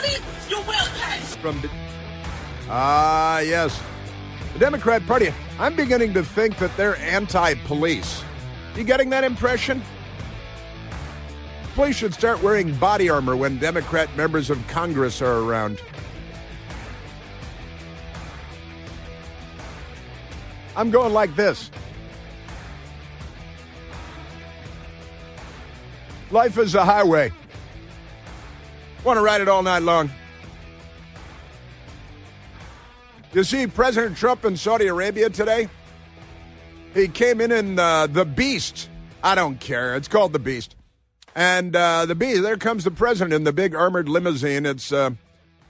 money, you will pay. Yes. The Democrat Party, I'm beginning to think that they're anti-police. You getting that impression? Police should start wearing body armor when Democrat members of Congress are around. I'm going like this. Life is a highway. Want to ride it all night long. You see President Trump in Saudi Arabia today? He came in the Beast. I don't care. It's called the Beast. And the Beast, there comes the president in the big armored limousine. It's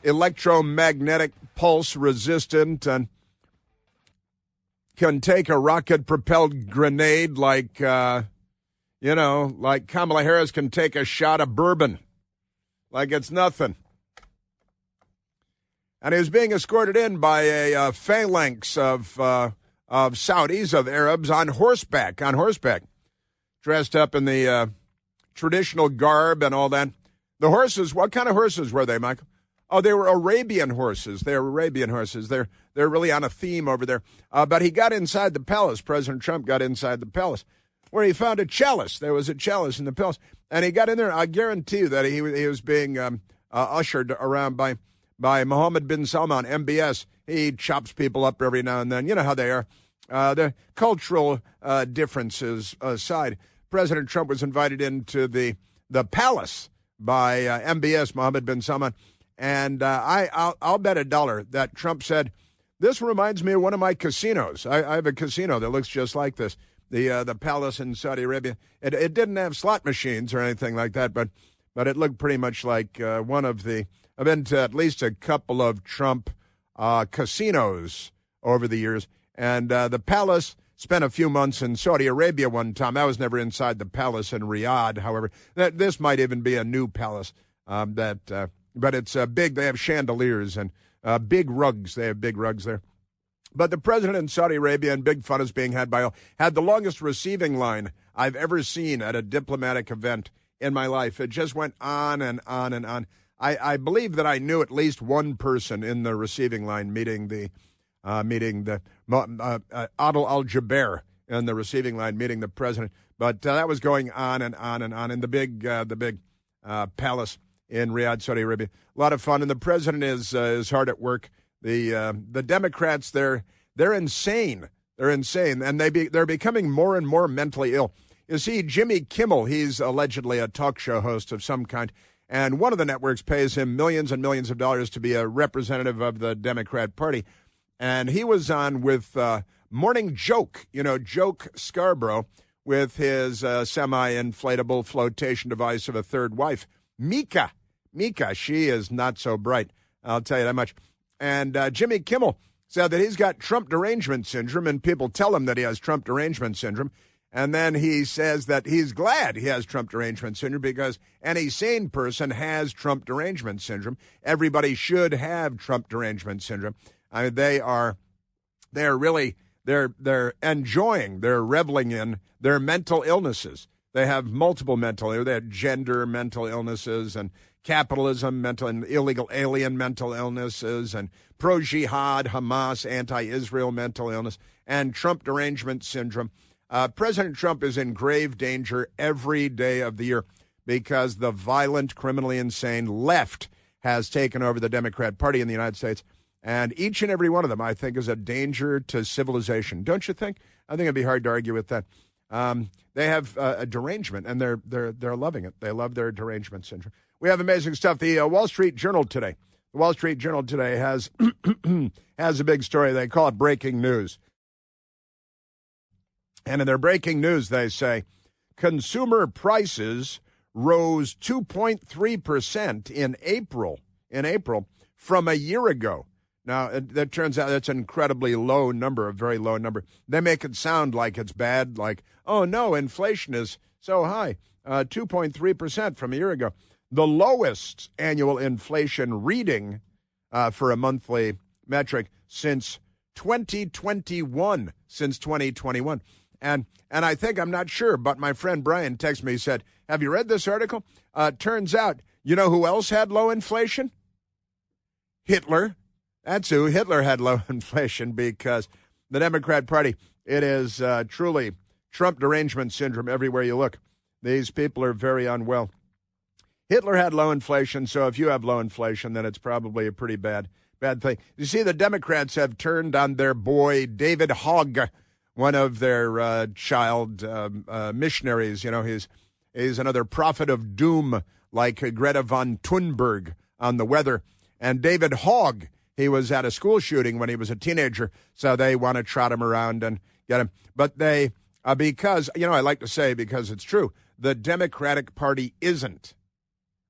electromagnetic pulse resistant and can take a rocket-propelled grenade like Kamala Harris can take a shot of bourbon. Like it's nothing. And he was being escorted in by a phalanx of Saudis, of Arabs, on horseback, dressed up in the traditional garb and all that. The horses, what kind of horses were they, Michael? Oh, they were Arabian horses. They're really on a theme over there. But he got inside the palace. President Trump got inside the palace, where he found a chalice. There was a chalice in the palace. And he got in there. I guarantee you that he was being ushered around by Mohammed bin Salman, MBS. He chops people up every now and then. You know how they are. The cultural differences aside, President Trump was invited into the palace by MBS, Mohammed bin Salman. And I'll bet $1 that Trump said, "This reminds me of one of my casinos. I have a casino that looks just like this, the palace in Saudi Arabia. It didn't have slot machines or anything like that, but it looked pretty much like one of the. I've been to at least a couple of Trump casinos over the years, and the palace." Spent a few months in Saudi Arabia one time. I was never inside the palace in Riyadh, however. This might even be a new palace, but it's big. They have chandeliers and big rugs. They have big rugs there. But the president in Saudi Arabia, and big fun is being had by all, had the longest receiving line I've ever seen at a diplomatic event in my life. It just went on and on and on. I believe that I knew at least one person in the receiving line meeting Adel Al-Jaber in the receiving line, meeting the president. But that was going on and on and on in the big palace in Riyadh, Saudi Arabia. A lot of fun, and the president is hard at work. The Democrats, they're insane. They're insane, and they're becoming more and more mentally ill. You see, Jimmy Kimmel, he's allegedly a talk show host of some kind, and one of the networks pays him millions and millions of dollars to be a representative of the Democrat Party. And he was on with Morning Joke, Joke Scarborough, with his semi-inflatable flotation device of a third wife, Mika. She is not so bright, I'll tell you that much. And Jimmy Kimmel said that he's got Trump derangement syndrome, and people tell him that he has Trump derangement syndrome. And then he says that he's glad he has Trump derangement syndrome because any sane person has Trump derangement syndrome. Everybody should have Trump derangement syndrome. I mean, they're enjoying, they're reveling in their mental illnesses. They have multiple mental illnesses. They have gender mental illnesses and capitalism mental and illegal alien mental illnesses and pro-jihad, Hamas, anti-Israel mental illness and Trump derangement syndrome. President Trump is in grave danger every day of the year because the violent, criminally insane left has taken over the Democrat Party in the United States. And each and every one of them, I think, is a danger to civilization. Don't you think? I think it'd be hard to argue with that. They have a derangement, and they're loving it. They love their derangement syndrome. We have amazing stuff. The Wall Street Journal today. The Wall Street Journal today has a big story. They call it breaking news. And in their breaking news, they say consumer prices rose 2.3% in April from a year ago. Now, that turns out that's an incredibly low number, a very low number. They make it sound like it's bad, like, oh, no, inflation is so high, 2.3% from a year ago. The lowest annual inflation reading for a monthly metric since 2021, And I think, I'm not sure, but my friend Brian texted me, he said, have you read this article? Turns out, you know who else had low inflation? Hitler. That's who. Hitler had low inflation because the Democrat Party, it is truly Trump derangement syndrome everywhere you look. These people are very unwell. Hitler had low inflation, so if you have low inflation, then it's probably a pretty bad thing. You see, the Democrats have turned on their boy David Hogg, one of their child missionaries. You know, he's another prophet of doom, like Greta von Thunberg on the weather. And David Hogg, he was at a school shooting when he was a teenager, so they want to trot him around and get him. But they, because, you know, I like to say, because it's true, the Democratic Party isn't,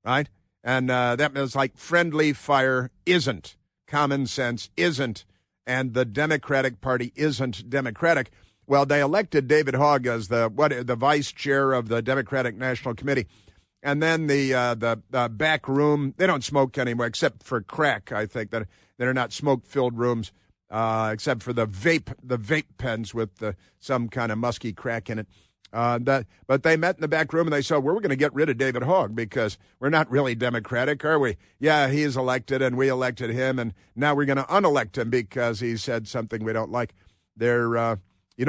right? And that means like friendly fire isn't, common sense isn't, and the Democratic Party isn't democratic. Well, they elected David Hogg as the vice chair of the Democratic National Committee. And then the back room, they don't smoke anymore, except for crack, I think, that they're not smoke-filled rooms, except for the vape pens with some kind of musky crack in it. But they met in the back room and they said, we're going to get rid of David Hogg because we're not really democratic, are we? Yeah, he is elected and we elected him, and now we're going to unelect him because he said something we don't like. They're, they're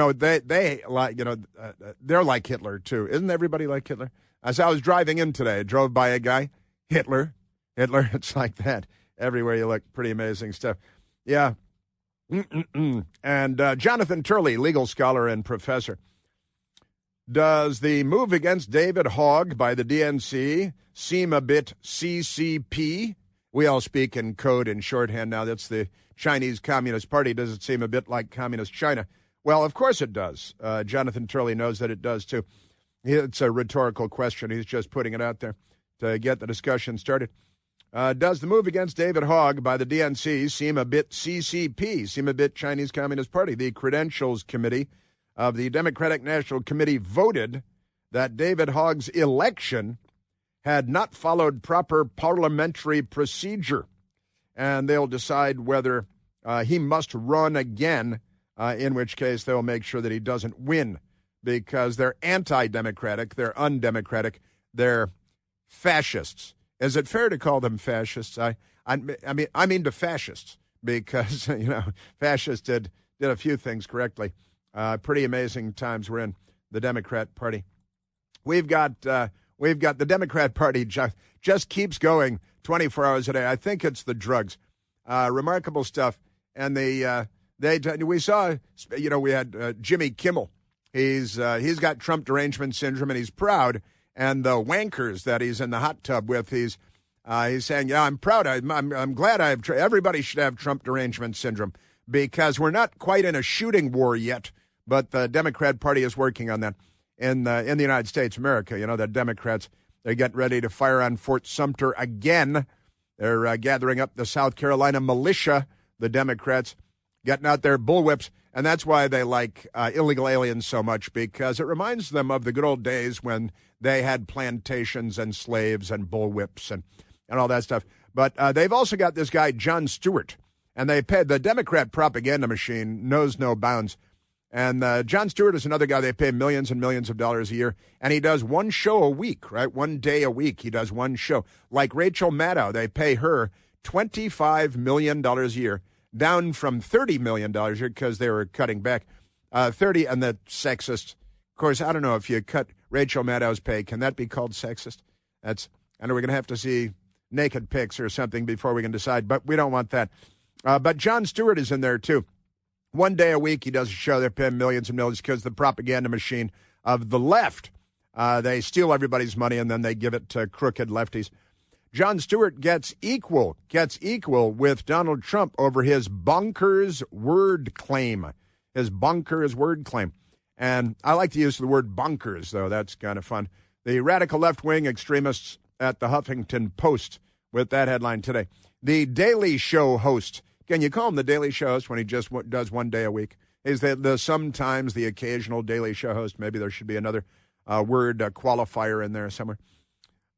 like Hitler too. Isn't everybody like Hitler? As I was driving in today, I drove by a guy, Hitler, it's like that. Everywhere you look, pretty amazing stuff. Yeah. And Jonathan Turley, legal scholar and professor. Does the move against David Hogg by the DNC seem a bit CCP? We all speak in code and shorthand now. That's the Chinese Communist Party. Does it seem a bit like Communist China? Well, of course it does. Jonathan Turley knows that it does, too. It's a rhetorical question. He's just putting it out there to get the discussion started. Does the move against David Hogg by the DNC seem a bit CCP, seem a bit Chinese Communist Party? The Credentials Committee of the Democratic National Committee voted that David Hogg's election had not followed proper parliamentary procedure, and they'll decide whether he must run again, in which case they'll make sure that he doesn't win, because they're anti-democratic, they're undemocratic, they're fascists. Is it fair to call them fascists? I mean to fascists, because fascists did a few things correctly. Pretty amazing times we're in the Democrat Party. We've got the Democrat Party just keeps going 24 hours a day. I think it's the drugs. Remarkable stuff. And we saw, we had Jimmy Kimmel. He's got Trump derangement syndrome, and he's proud. And the wankers that he's in the hot tub with, he's saying, yeah, I'm proud. I'm glad everybody should have Trump derangement syndrome, because we're not quite in a shooting war yet, but the Democrat Party is working on that in the United States of America. You know, the Democrats, they get ready to fire on Fort Sumter again. They're gathering up the South Carolina militia, the Democrats, getting out their bullwhips. And that's why they like illegal aliens so much, because it reminds them of the good old days when they had plantations and slaves and bullwhips and all that stuff. But they've also got this guy, Jon Stewart, and they pay the Democrat propaganda machine knows no bounds. And Jon Stewart is another guy they pay millions and millions of dollars a year, and he does one show a week, right? One day a week he does one show. Like Rachel Maddow, they pay her $25 million a year, down from $30 million a year because they were cutting back. 30, and the sexist. Of course, I don't know if you cut Rachel Maddow's pay. Can that be called sexist? I know we're going to have to see naked pics or something before we can decide, but we don't want that. But Jon Stewart is in there, too. One day a week he does a show. They're paying millions and millions because the propaganda machine of the left, they steal everybody's money and then they give it to crooked lefties. Jon Stewart gets equal with Donald Trump over his bonkers word claim. His bonkers word claim. And I like to use the word bonkers, though. That's kind of fun. The radical left-wing extremists at the Huffington Post with that headline today. The Daily Show host. Can you call him the Daily Show host when he just does one day a week? Is the sometimes the occasional Daily Show host? Maybe there should be another word qualifier in there somewhere.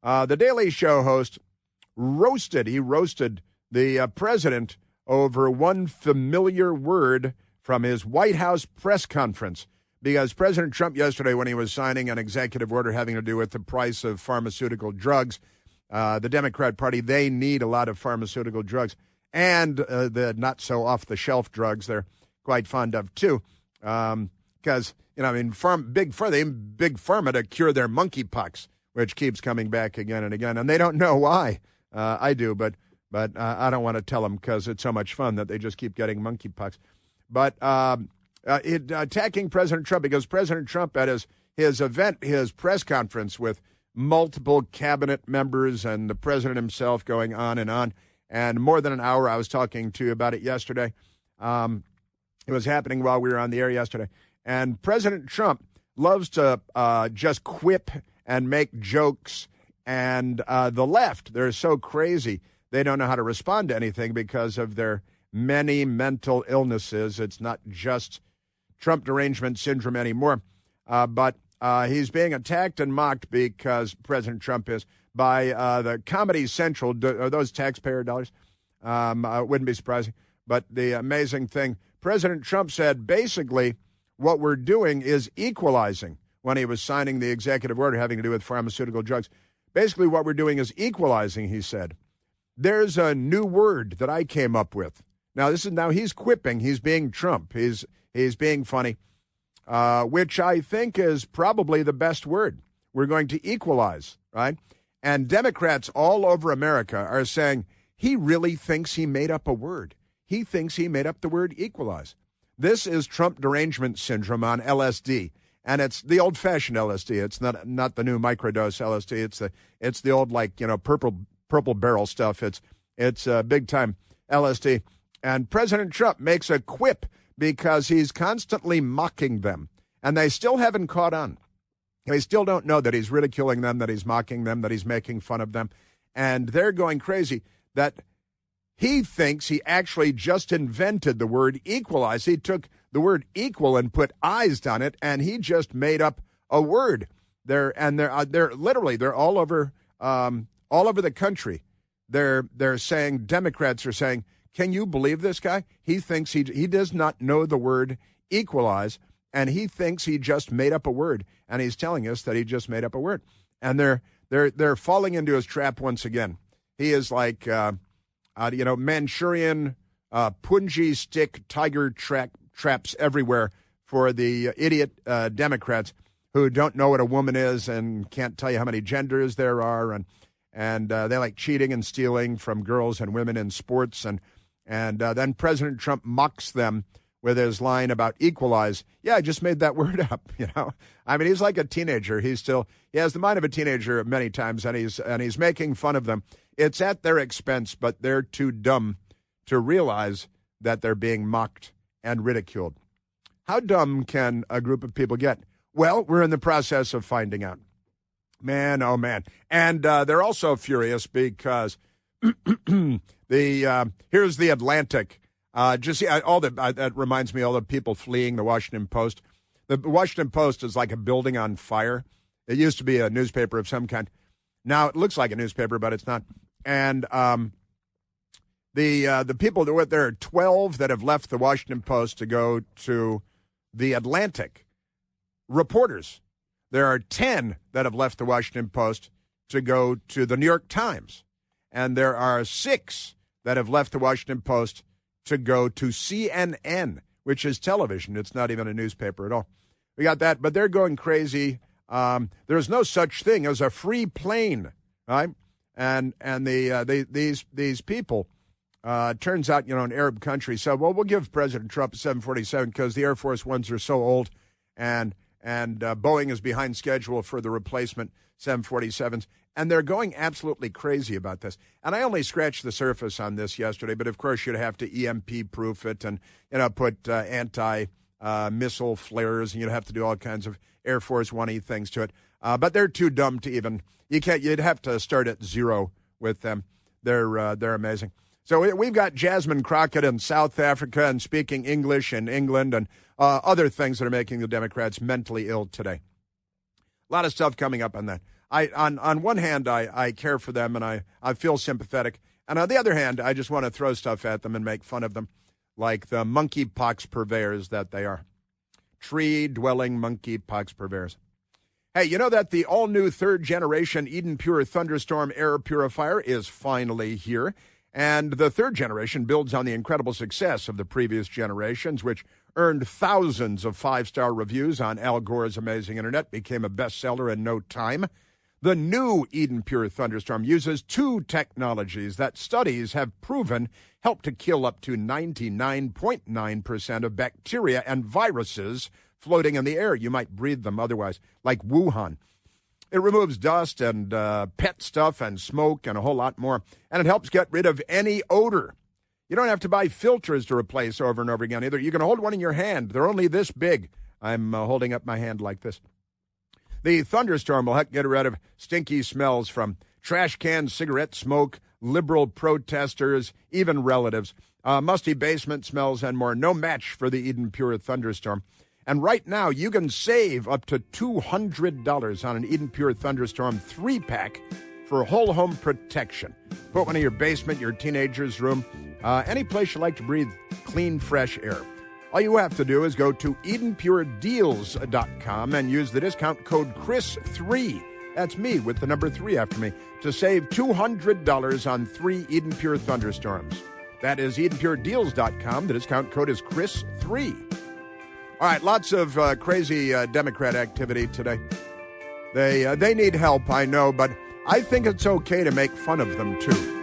The Daily Show host roasted the president over one familiar word from his White House press conference, because President Trump yesterday, when he was signing an executive order having to do with the price of pharmaceutical drugs, the Democrat Party, they need a lot of pharmaceutical drugs. and the not so off the shelf drugs they're quite fond of too, because big pharma to cure their monkeypox, which keeps coming back again and again, and they don't know why. I do, but I don't want to tell them because it's so much fun that they just keep getting monkeypox. But attacking President Trump because President Trump at his event, his press conference with multiple cabinet members and the president himself going on, and more than an hour. I was talking to you about it yesterday. It was happening while we were on the air yesterday. And President Trump loves to just quip and make jokes. And the left, they're so crazy, they don't know how to respond to anything because of their many mental illnesses. It's not just Trump derangement syndrome anymore. But he's being attacked and mocked because President Trump is by the Comedy Central. Are those taxpayer dollars? Wouldn't be surprising. But the amazing thing, President Trump said basically what we're doing is equalizing when he was signing the executive order having to do with pharmaceutical drugs. Basically what we're doing is equalizing, he said. There's a new word that I came up with. Now he's quipping. He's being Trump. He's being funny, which I think is probably the best word. We're going to equalize, right? And Democrats all over America are saying he really thinks he made up a word. He thinks he made up the word equalize. This is Trump derangement syndrome on LSD, and it's the old-fashioned LSD. It's not the new microdose LSD. It's the old purple barrel stuff. It's big-time LSD. And President Trump makes a quip because he's constantly mocking them, and they still haven't caught on. They still don't know that he's ridiculing them, that he's mocking them, that he's making fun of them, and they're going crazy that he thinks he actually just invented the word equalize. He took the word equal and put eyes on it, and he just made up a word. They're all over the country. They're saying, Democrats are saying, can you believe this guy? He thinks he does not know the word equalize, and he thinks he just made up a word, and he's telling us that he just made up a word. And they're falling into his trap once again. He is like Manchurian punji stick tiger traps everywhere for the idiot Democrats who don't know what a woman is and can't tell you how many genders there are, and they like cheating and stealing from girls and women in sports, and then President Trump mocks them with his line about equalize. Yeah, I just made that word up. I mean, he's like a teenager. He has the mind of a teenager many times, and he's making fun of them. It's at their expense, but they're too dumb to realize that they're being mocked and ridiculed. How dumb can a group of people get? Well, we're in the process of finding out. Man, oh man. And they're also furious because here's the Atlantic. That reminds me of all the people fleeing the Washington Post. The Washington Post is like a building on fire. It used to be a newspaper of some kind. Now it looks like a newspaper, but it's not. And the people, there are 12 that have left the Washington Post to go to the Atlantic. Reporters. There are 10 that have left the Washington Post to go to the New York Times. And there are 6 that have left the Washington Post to go to CNN, which is television. It's not even a newspaper at all. We got that, but they're going crazy. There's no such thing as a free plane, right? And these people, turns out, in Arab countries said, well, we'll give President Trump a 747 because the Air Force Ones are so old, and Boeing is behind schedule for the replacement 747s. And they're going absolutely crazy about this. And I only scratched the surface on this yesterday, but of course you'd have to EMP-proof it and put anti-missile flares, and you'd have to do all kinds of Air Force One-y things to it. But they're too dumb to even. You'd have to start at zero with them. They're amazing. So we've got Jasmine Crockett in South Africa and speaking English in England and other things that are making the Democrats mentally ill today. A lot of stuff coming up on that. On one hand, I care for them and I feel sympathetic. And on the other hand, I just want to throw stuff at them and make fun of them, like the monkeypox purveyors that they are. Tree-dwelling monkeypox purveyors. Hey, you know that the all-new third-generation Eden Pure Thunderstorm air purifier is finally here, And the third generation builds on the incredible success of the previous generations, which earned thousands of five-star reviews on Al Gore's Amazing Internet, became a bestseller in no time. The new Eden Pure Thunderstorm uses two technologies that studies have proven help to kill up to 99.9% of bacteria and viruses floating in the air. You might breathe them otherwise, like Wuhan. It removes dust and pet stuff and smoke and a whole lot more, and it helps get rid of any odor. You don't have to buy filters to replace over and over again either. You can hold one in your hand. They're only this big. I'm holding up my hand like this. The Thunderstorm will help get rid of stinky smells from trash cans, cigarette smoke, liberal protesters, even relatives, musty basement smells, and more. No match for the Eden Pure Thunderstorm. And right now, you can save up to $200 on an Eden Pure Thunderstorm 3-pack for whole home protection. Put one in your basement, your teenager's room, any place you like to breathe clean, fresh air. All you have to do is go to EdenPureDeals.com and use the discount code Chris3. That's me with the number 3 after me to save $200 on 3 Eden Pure Thunderstorms. That is EdenPureDeals.com. The discount code is Chris3. All right, lots of crazy Democrat activity today. They need help, I know, but I think it's okay to make fun of them, too.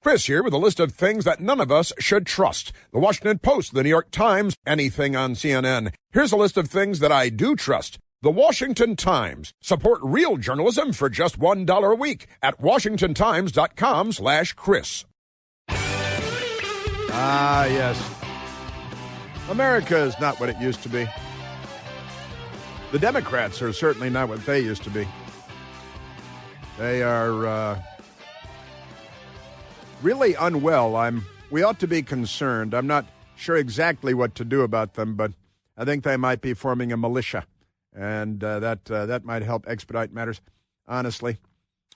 Chris here with a list of things that none of us should trust. The Washington Post, the New York Times, anything on CNN. Here's a list of things that I do trust. The Washington Times. Support real journalism for just $1 a week at WashingtonTimes.com/Chris. Ah, yes. America is not what it used to be. The Democrats are certainly not what they used to be. They are really unwell. We ought to be concerned. I'm not sure exactly what to do about them, but I think they might be forming a militia, and that might help expedite matters, honestly.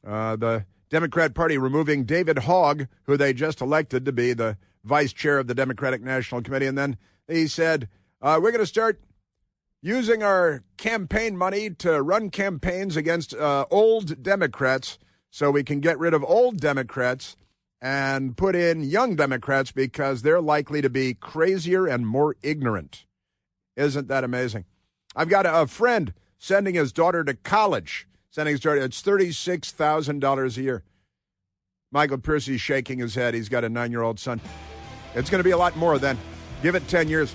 The Democrat Party removing David Hogg, who they just elected to be the vice chair of the Democratic National Committee, and then he said, we're going to start using our campaign money to run campaigns against old Democrats so we can get rid of old Democrats and put in young Democrats because they're likely to be crazier and more ignorant. Isn't that amazing? I've got a friend sending his daughter to college. It's $36,000 a year. Michael Piercy's shaking his head. He's got a 9-year-old son. It's going to be a lot more then. Give it 10 years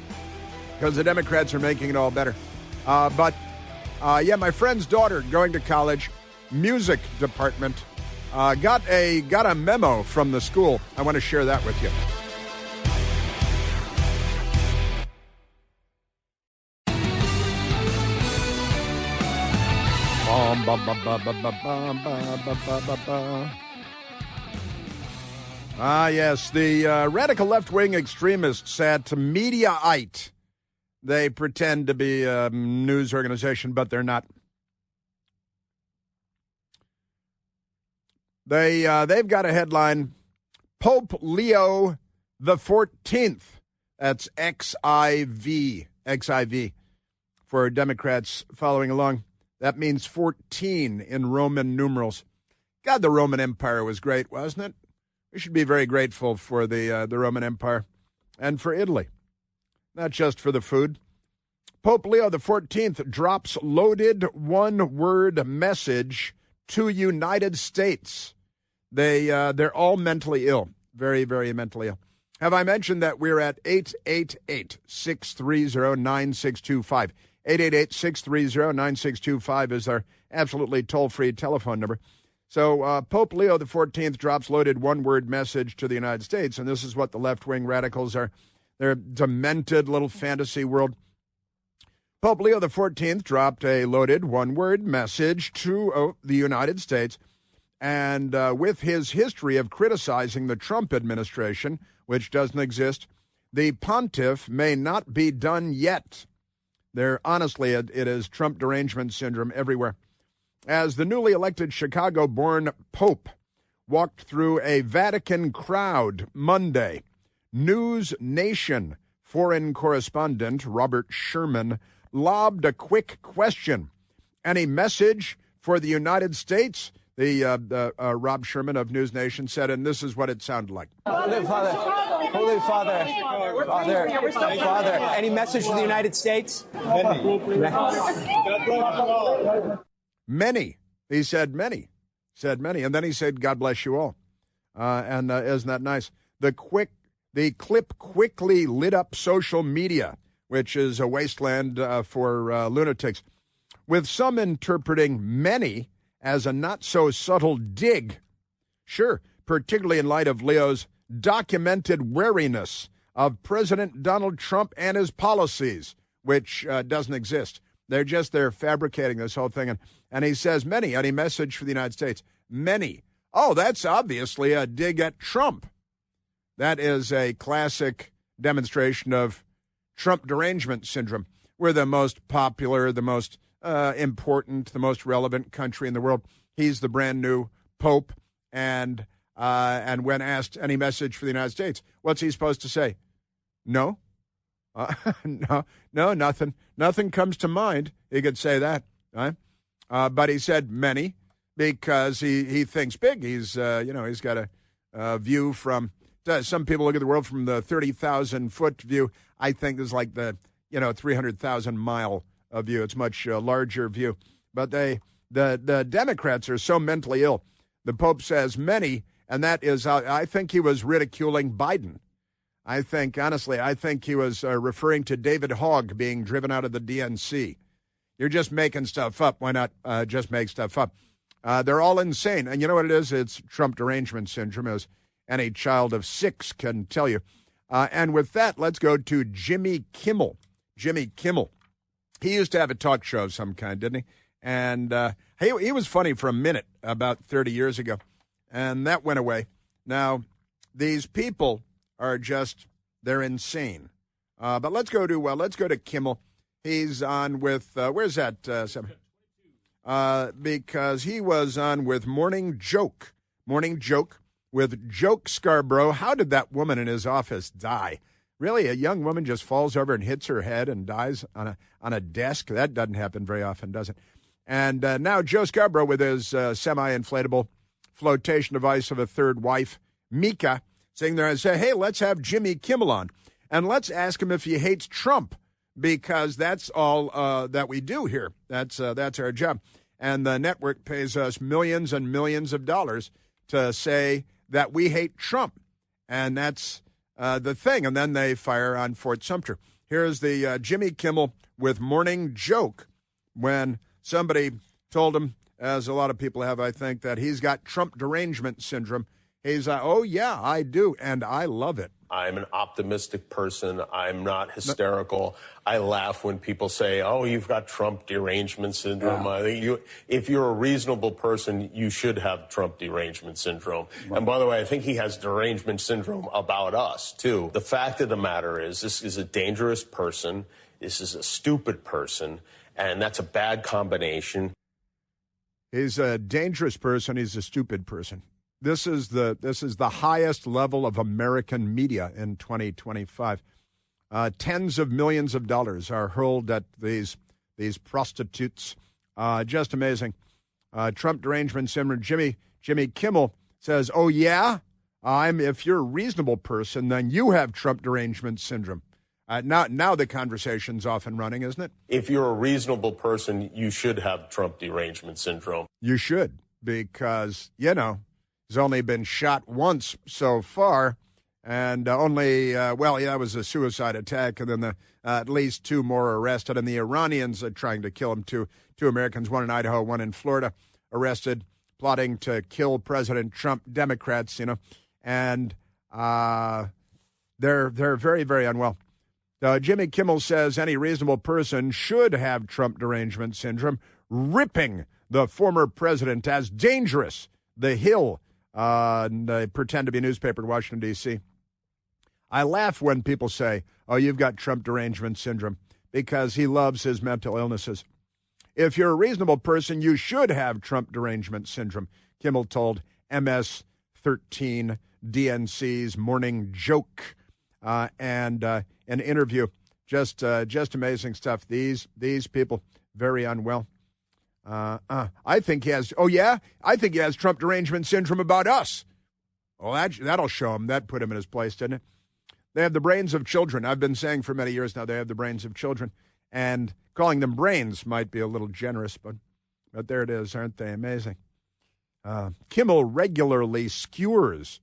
because the Democrats are making it all better. But my friend's daughter going to college, music department, got a memo from the school. I want to share that with you. Yes, the radical left-wing extremists at Mediaite. They pretend to be a news organization, but they're not. They've got a headline, Pope Leo the 14th. That's XIV for Democrats following along. That means 14 in Roman numerals. God, the Roman Empire was great, wasn't it? We should be very grateful for the Roman Empire and for Italy, not just for the food. Pope Leo XIV drops loaded one-word message to United States. They're all mentally ill, very, very mentally ill. Have I mentioned that we're at 888-630-9625? 888-630-9625 is our absolutely toll-free telephone number. So Pope Leo XIV drops loaded one-word message to the United States, and this is what the left-wing radicals are. They're a demented little fantasy world. Pope Leo XIV dropped a loaded one-word message to the United States, and with his history of criticizing the Trump administration, which doesn't exist, the pontiff may not be done yet. Honestly, it is Trump derangement syndrome everywhere. As the newly elected Chicago-born Pope walked through a Vatican crowd Monday, News Nation foreign correspondent Robert Sherman lobbed a quick question. Any message for the United States? The Rob Sherman of News Nation said, and this is what it sounded like. Holy Father, any message to the United States? Many. He said many. And then he said, God bless you all. And isn't that nice? The clip quickly lit up social media, which is a wasteland for lunatics, with some interpreting many as a not-so-subtle dig. Sure, particularly in light of Leo's documented wariness of President Donald Trump and his policies, which doesn't exist. They're fabricating this whole thing. And he says many. Any message for the United States? Many. Oh, that's obviously a dig at Trump. That is a classic demonstration of Trump derangement syndrome. We're the most popular, the most important, the most relevant country in the world. He's the brand new Pope. And when asked any message for the United States, what's he supposed to say? No. No, nothing. Nothing comes to mind. He could say that, right? But he said many because he thinks big. He's he's got a view from. Some people look at the world from the 30,000-foot view. I think this is like the 300,000-mile view. It's much larger view. But the Democrats are so mentally ill. The Pope says many, and that is, I think he was ridiculing Biden. I think he was referring to David Hogg being driven out of the DNC. You're just making stuff up. Why not just make stuff up? They're all insane. And you know what it is? It's Trump derangement syndrome, as any child of 6 can tell you. And with that, let's go to Jimmy Kimmel. Jimmy Kimmel. He used to have a talk show of some kind, didn't he? And he was funny for a minute about 30 years ago. And that went away. Now, these people are they're insane. But let's go to Kimmel. He's on with, where's that? Because he was on with Morning Joke with Joke Scarborough. How did that woman in his office die? Really, a young woman just falls over and hits her head and dies on a desk? That doesn't happen very often, does it? And now Joe Scarborough with his semi-inflatable flotation device of a third wife, Mika, sitting there and say, hey, let's have Jimmy Kimmel on. And let's ask him if he hates Trump, because that's all that we do here. That's our job. And the network pays us millions and millions of dollars to say that we hate Trump. And that's the thing. And then they fire on Fort Sumter. Here's the Jimmy Kimmel with Morning Joke when somebody told him, as a lot of people have, I think, that he's got Trump derangement syndrome. He's like, oh, yeah, I do, and I love it. I'm an optimistic person. I'm not hysterical. I laugh when people say, oh, you've got Trump derangement syndrome. Yeah. I think if you're a reasonable person, you should have Trump derangement syndrome. Right. And by the way, I think he has derangement syndrome about us, too. The fact of the matter is, this is a dangerous person. This is a stupid person. And that's a bad combination. He's a dangerous person. He's a stupid person. This is the highest level of American media in 2025. Tens of millions of dollars are hurled at these prostitutes. Just amazing. Trump derangement syndrome. Jimmy Kimmel says, "Oh yeah, if you're a reasonable person, then you have Trump derangement syndrome." Now the conversation's off and running, isn't it? If you're a reasonable person, you should have Trump derangement syndrome. You should, because he's only been shot once so far, and that was a suicide attack, and then at least 2 more arrested, and the Iranians are trying to kill him, two Americans, one in Idaho, one in Florida, arrested, plotting to kill President Trump, Democrats, and they're very, very unwell. Jimmy Kimmel says any reasonable person should have Trump derangement syndrome, ripping the former president as dangerous. The Hill, they pretend to be a newspaper in Washington, D.C. I laugh when people say, oh, you've got Trump derangement syndrome, because he loves his mental illnesses. If you're a reasonable person, you should have Trump derangement syndrome, Kimmel told MS-13 DNC's Morning Joke. And an interview, just amazing stuff. These people, very unwell. I think he has. Oh yeah, I think he has Trump derangement syndrome about us. Well, that'll show him. That put him in his place, didn't it? They have the brains of children. I've been saying for many years now they have the brains of children, and calling them brains might be a little generous, but there it is. Aren't they amazing? Kimmel regularly skewers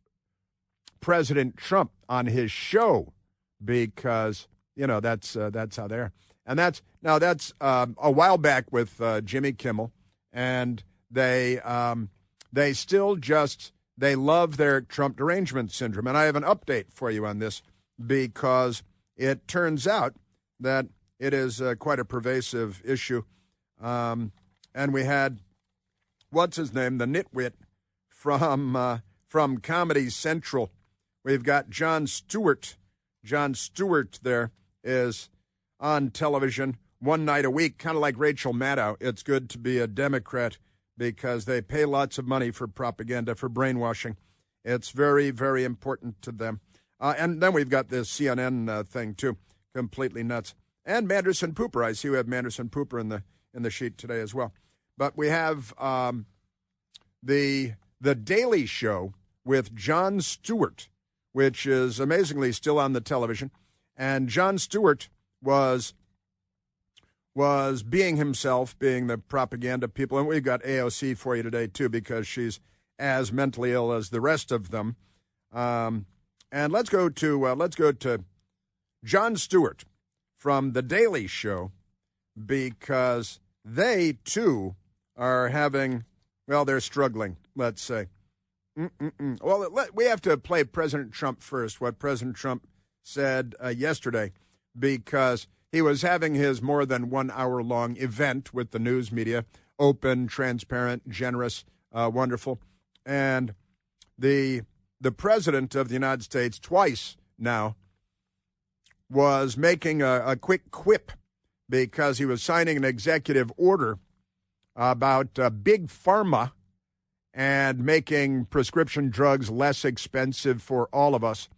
President Trump on his show because that's how they're. And that's a while back with Jimmy Kimmel, and they still just they love their Trump derangement syndrome. And I have an update for you on this because it turns out that it is quite a pervasive issue. And we had what's his name, the nitwit from Comedy Central. We've got Jon Stewart. Jon Stewart there is on television one night a week, kind of like Rachel Maddow. It's good to be a Democrat because they pay lots of money for propaganda, for brainwashing. It's very, very important to them. And then we've got this CNN thing, too, completely nuts. And Manderson Pooper. I see we have Manderson Pooper in the sheet today as well. But we have the Daily Show with Jon Stewart, which is amazingly still on the television. And Jon Stewart was being himself, being the propaganda people. And we've got AOC for you today, too, because she's as mentally ill as the rest of them. And let's go to Jon Stewart from The Daily Show, because they, too, are having, they're struggling, let's say. Well, we have to play President Trump first, what President Trump said yesterday, because he was having his more than 1 hour long event with the news media, open, transparent, generous, wonderful. And the president of the United States twice now was making a quick quip because he was signing an executive order about big pharma and making prescription drugs less expensive for all of us.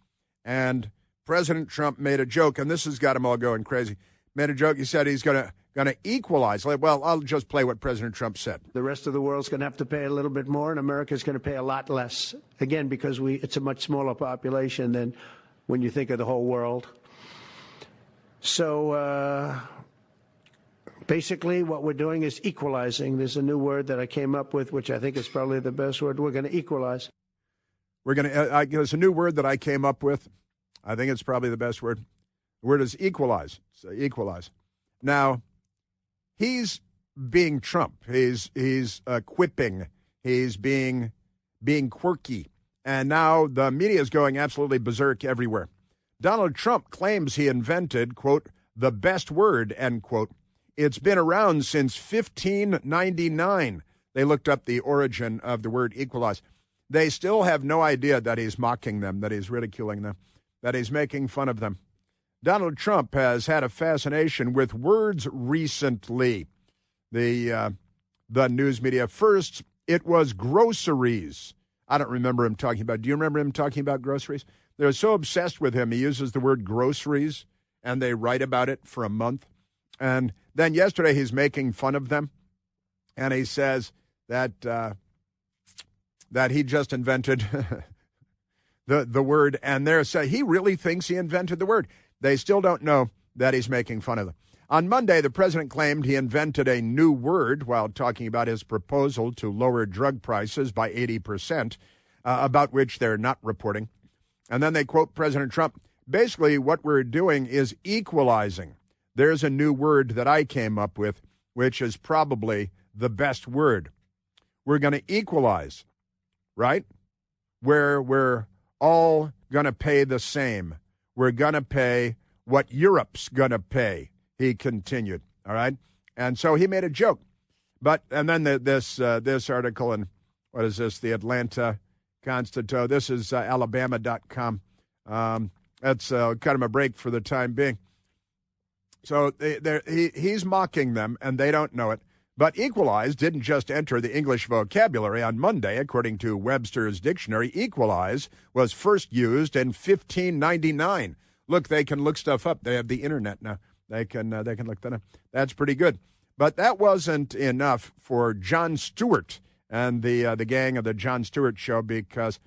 And President Trump made a joke, and this has got him all going crazy. Made a joke. He said he's going to equalize. Well, I'll just play what President Trump said. The rest of the world's going to have to pay a little bit more, and America's going to pay a lot less. Again, because it's a much smaller population than when you think of the whole world. So basically what we're doing is equalizing. There's a new word that I came up with, which I think is probably the best word. We're going to equalize. There's a new word that I came up with. I think it's probably the best word. The word is equalize. So equalize. Now, he's being Trump. He's quipping. He's being quirky. And now the media is going absolutely berserk everywhere. Donald Trump claims he invented, quote, the best word, end quote. It's been around since 1599. They looked up the origin of the word equalize. They still have no idea that he's mocking them, that he's ridiculing them, that he's making fun of them. Donald Trump has had a fascination with words recently. The news media. First, it was groceries. I don't remember him talking about. Do you remember him talking about groceries? They're so obsessed with him, he uses the word groceries, and they write about it for a month. And then yesterday he's making fun of them, and he says that he just invented the word, and he really thinks he invented the word. They still don't know that he's making fun of them. On Monday, the president claimed he invented a new word while talking about his proposal to lower drug prices by 80%, about which they're not reporting. And then they quote President Trump. Basically, what we're doing is equalizing. There's a new word that I came up with, which is probably the best word. We're going to equalize, right? Where we're all going to pay the same. We're going to pay what Europe's going to pay, he continued, all right? And so he made a joke. And then this article in, what is this, the Atlanta Constitution. This is Alabama.com. That's kind of a break for the time being. So he's mocking them, and they don't know it. But equalize didn't just enter the English vocabulary on Monday. According to Webster's dictionary, equalize was first used in 1599. Look, they can look stuff up. They have the internet now. They can look that up. That's pretty good. But that wasn't enough for Jon Stewart and the gang of the Jon Stewart Show, because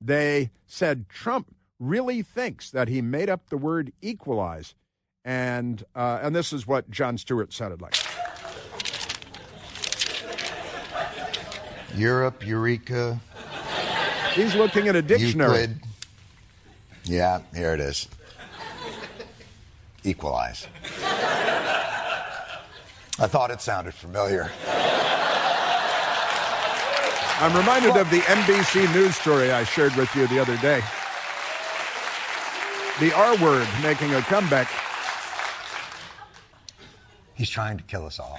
they said Trump really thinks that he made up the word equalize. And this is what Jon Stewart sounded like. Europe, Eureka. He's looking at a dictionary. Euclid. Yeah, here it is. Equalize. I thought it sounded familiar. I'm reminded of the NBC News story I shared with you the other day. The R word making a comeback. He's trying to kill us all.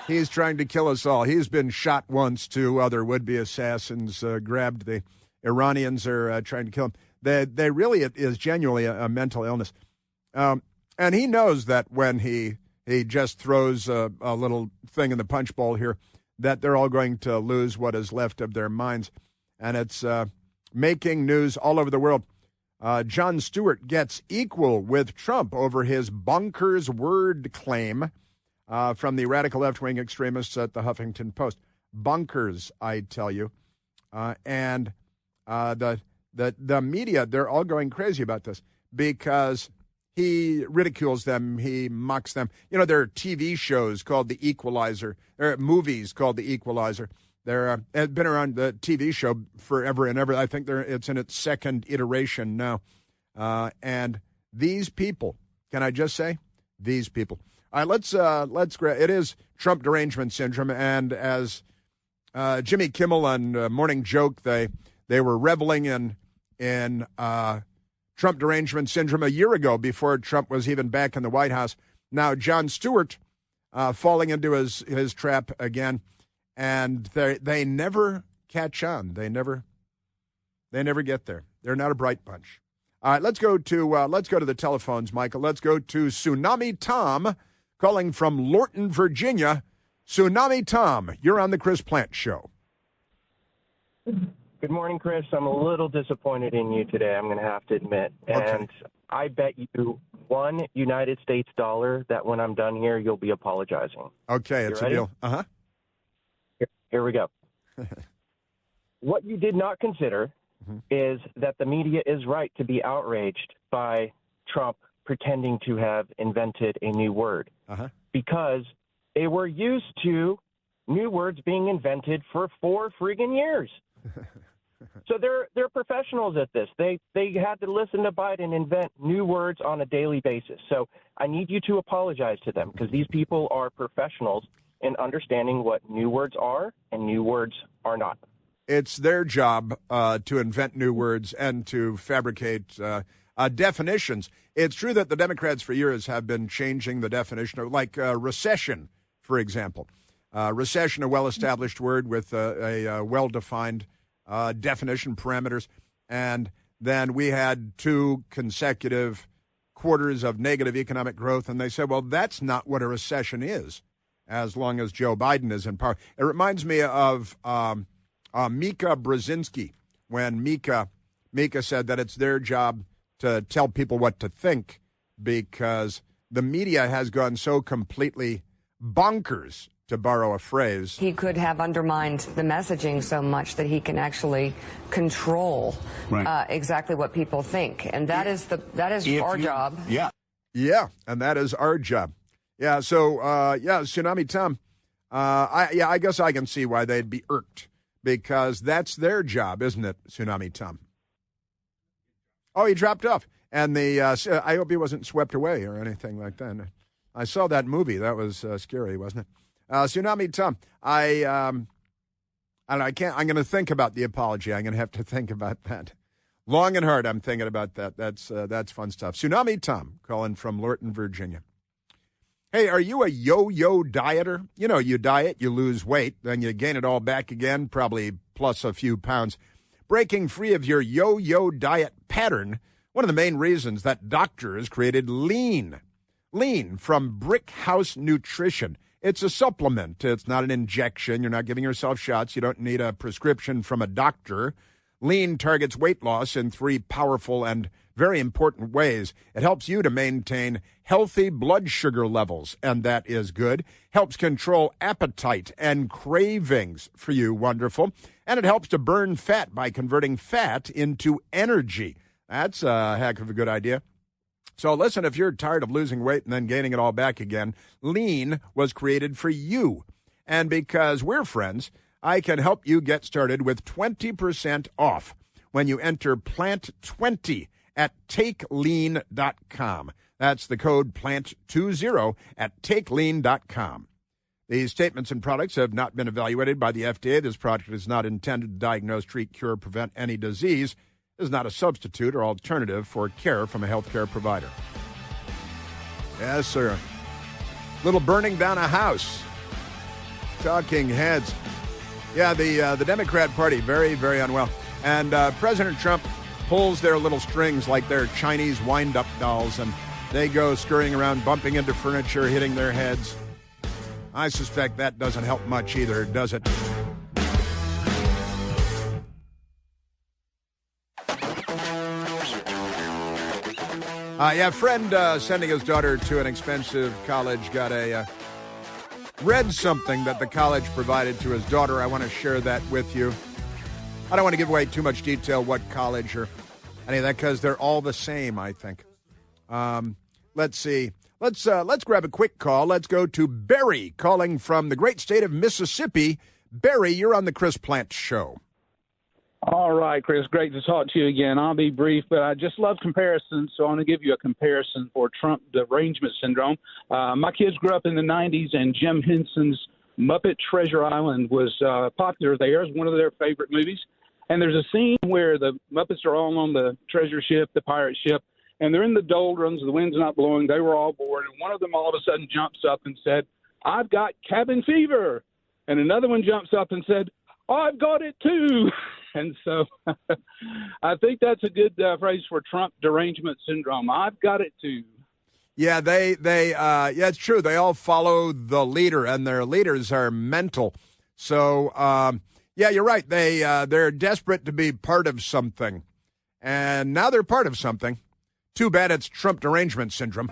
He's trying to kill us all. He's been shot once. Two other would-be assassins grabbed. The Iranians are trying to kill him. They really, it is genuinely a mental illness. And he knows that when he just throws a little thing in the punch bowl here, that they're all going to lose what is left of their minds. And it's making news all over the world. Jon Stewart gets equal with Trump over his bonkers word claim from the radical left-wing extremists at the Huffington Post. Bonkers, I tell you. And the media, they're all going crazy about this because he ridicules them. He mocks them. You know, there are TV shows called The Equalizer. There are movies called The Equalizer. They're been around, the TV show, forever and ever. I think it's in its second iteration now. And these people, can I just say, these people. All right, it is Trump derangement syndrome. And as Jimmy Kimmel and Morning Joke, they were reveling in Trump derangement syndrome a year ago before Trump was even back in the White House. Now, Jon Stewart falling into his trap again. And they never catch on. They never get there. They're not a bright bunch. All right, let's go to the telephones, Michael. Let's go to Tsunami Tom, calling from Lorton, Virginia. Tsunami Tom, you're on the Chris Plante Show. Good morning, Chris. I'm a little disappointed in you today, I'm going to have to admit. Okay. And I bet you $1 United States dollar that when I'm done here, you'll be apologizing. Okay, it's a deal. Uh-huh. Here we go. What you did not consider is that the media is right to be outraged by Trump pretending to have invented a new word, because they were used to new words being invented for 4 friggin' years. So they're professionals at this. They had to listen to Biden invent new words on a daily basis. So I need you to apologize to them, because these people are professionals in understanding what new words are and new words are not. It's their job to invent new words and to fabricate definitions. It's true that the Democrats for years have been changing the definition of, like recession, for example. Recession, a well-established word with a well-defined definition, parameters. And then we had 2 consecutive quarters of negative economic growth, and they said, well, that's not what a recession is, as long as Joe Biden is in power. It reminds me of Mika Brzezinski, when Mika said that it's their job to tell people what to think, because the media has gone so completely bonkers, to borrow a phrase. He could have undermined the messaging so much that he can actually control exactly what people think. And that is our job. Yeah, and that is our job. Yeah, so, Tsunami Tom, I guess I can see why they'd be irked, because that's their job, isn't it, Tsunami Tom? Oh, he dropped off. And I hope he wasn't swept away or anything like that. I saw that movie. That was scary, wasn't it? Tsunami Tom, I'm going to think about the apology. I'm going to have to think about that. Long and hard, I'm thinking about that. That's fun stuff. Tsunami Tom, calling from Lorton, Virginia. Hey, are you a yo-yo dieter? You know, you diet, you lose weight, then you gain it all back again, probably plus a few pounds. Breaking free of your yo-yo diet pattern, one of the main reasons that doctors created Lean. Lean from Brick House Nutrition. It's a supplement. It's not an injection. You're not giving yourself shots. You don't need a prescription from a doctor. Lean targets weight loss in 3 powerful and very important ways. It helps you to maintain healthy blood sugar levels, and that is good. Helps control appetite and cravings for you, wonderful. And it helps to burn fat by converting fat into energy. That's a heck of a good idea. So listen, if you're tired of losing weight and then gaining it all back again, Lean was created for you. And because we're friends, I can help you get started with 20% off when you enter PLANT20 at TakeLean.com. That's the code PLANT20 at TakeLean.com. These statements and products have not been evaluated by the FDA. This product is not intended to diagnose, treat, cure, prevent any disease. It is not a substitute or alternative for care from a healthcare provider. Yes, sir. Little burning down a house. Talking heads. Yeah, the Democrat Party, very, very unwell. And President Trump pulls their little strings like they're Chinese wind-up dolls, and they go scurrying around, bumping into furniture, hitting their heads. I suspect that doesn't help much either, does it? Friend sending his daughter to an expensive college got read something that the college provided to his daughter. I want to share that with you. I don't want to give away too much detail what college or any of that because they're all the same, I think. Let's see. Let's grab a quick call. Let's go to Barry calling from the great state of Mississippi. Barry, you're on the Chris Plante Show. All right, Chris, great to talk to you again. I'll be brief, but I just love comparisons, so I want to give you a comparison for Trump derangement syndrome. My kids grew up in the 90s, and Jim Henson's Muppet Treasure Island was popular there. It was one of their favorite movies. And there's a scene where the Muppets are all on the treasure ship, the pirate ship, and they're in the doldrums, the wind's not blowing, they were all bored, and one of them all of a sudden jumps up and said, "I've got cabin fever." And another one jumps up and said, "I've got it too." And so I think that's a good phrase for Trump derangement syndrome. I've got it too. Yeah, yeah, it's true. They all follow the leader, and their leaders are mental. So, yeah, you're right. They're desperate to be part of something, and now they're part of something. Too bad it's Trump derangement syndrome.